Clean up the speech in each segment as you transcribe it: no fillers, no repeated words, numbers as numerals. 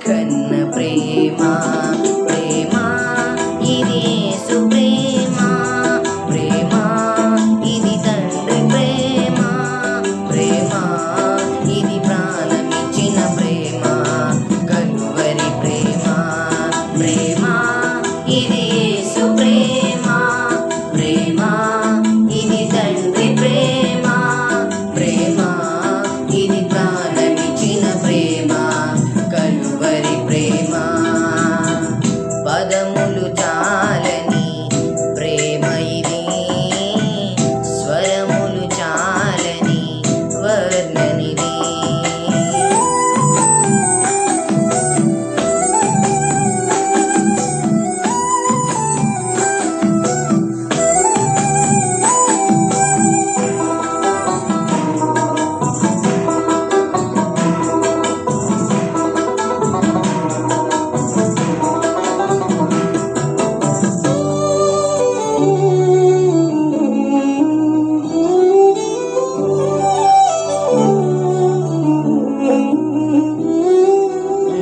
కన్న ప్రేమ ప్రేమ ఇది యేసు ప్రేమ ప్రేమ ఇది తండ్రి ప్రేమ ప్రేమ ఇది ప్రాణమిచ్చిన ప్రేమ కలువరి ప్రేమ ప్రేమ ఇది యేసు ప్రేమ ప్రేమ ఇది తండ్రి ప్రేమ ప్రేమ ఇది ప్రాణమిచ్చిన ప్రేమ కలువరి ప్రేమ పదములు చాలని ప్రేమ ఇది స్వరములు చాలని వర్ణనిది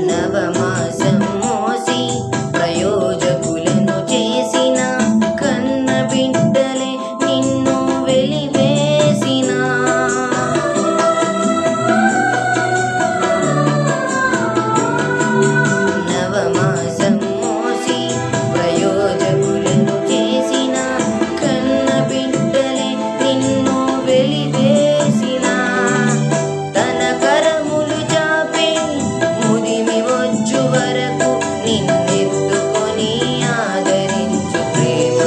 నవమాసం మోసి ప్రయోజకులను చేసిన కన్న బిడ్డలే నిన్ను వెలివేసిన నవమాసం మోసి ప్రయోజకులను చేసిన కన్న బిడ్డలే నిన్ను వెలివేసిన తన కరములు చాపి ముదిమి వచ్చు వరకు నిన్నెత్తుకొని ఆదరించు ప్రేమ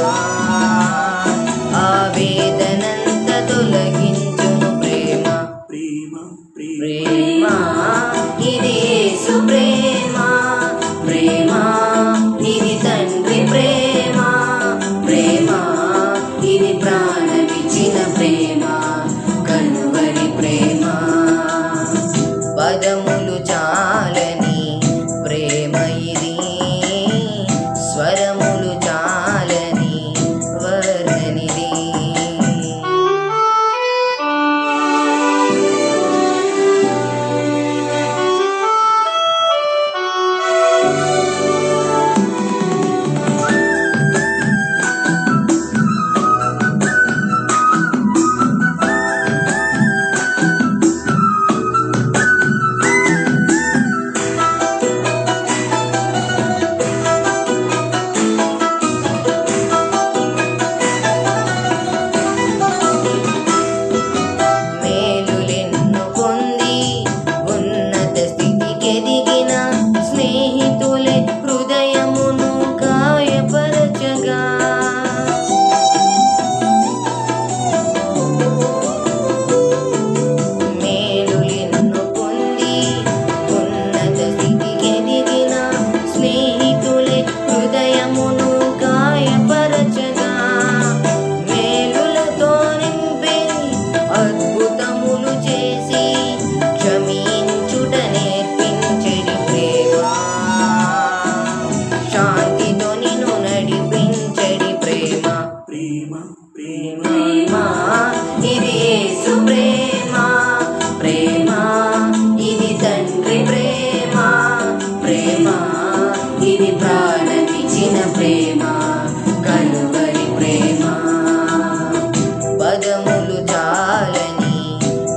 ఆవేదనంత తొలగించును ప్రేమ ప్రేమ ఇది యేసు ప్రేమ ప్రేమ ఇది తండ్రి ప్రేమ ప్రేమ ఇది ప్రాణమిచ్చిన ప్రేమ కలువరి ప్రేమ పదములు చాలని ప్రేమ ఇది స్వరములు చాలని వర్ణనిది మేలులెన్ను పొంది ఉన్నత స్థితికెదిగిన స్నేహితులే హృదయమును గాయపరచగా మేలులెన్ను పొంది ఉన్నత స్థితికెదిగిన స్నేహితులే హృదయమును గాయపరచగా మేలులతో నింపి అద్భుతములు చేసి క్షమించుట నేర్పించెడి ప్రేమ శాంతితో నిన్ను నడిపించెడి ప్రేమ ప్రేమ ఇది యేసు ప్రేమ ప్రేమ ఇది తండ్రి ప్రేమ ప్రేమ ఇది ప్రాణమిచ్చిన ప్రేమ కలువరి ప్రేమ పదములు చాలని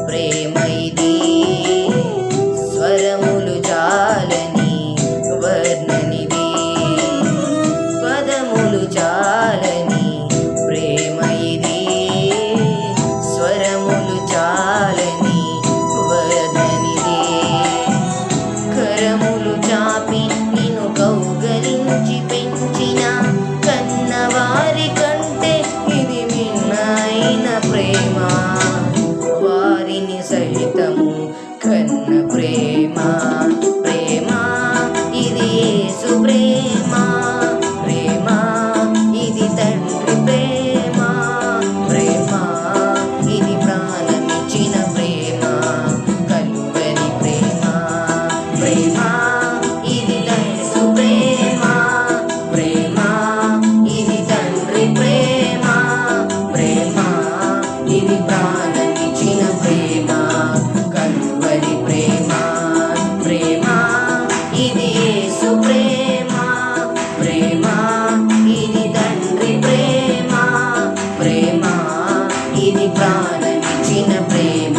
ప్రేమ ఇది స్వరములు చాలని వర్ణనిది పదములు చాలని ప్రేమ ఇది స్వరములు చాలని వర్ణనిది కరములు చాపి నిన్ను కౌగలించి పెంచిన కన్నవారి కంటే ఇది మిన్నైన ప్రేమ వారిని సహితము కన్న ప్రేమ ప్రేమ ఇది యేసు ప్రేమ ప్రేమ ఇది తండ్రి ప్రేమ ప్రేమ ఇది ప్రాణమిచ్చిన ప్రేమ కలువరి ప్రేమ ప్రేమ తల్లిని ప్రాణమిచ్చిన ప్రేమ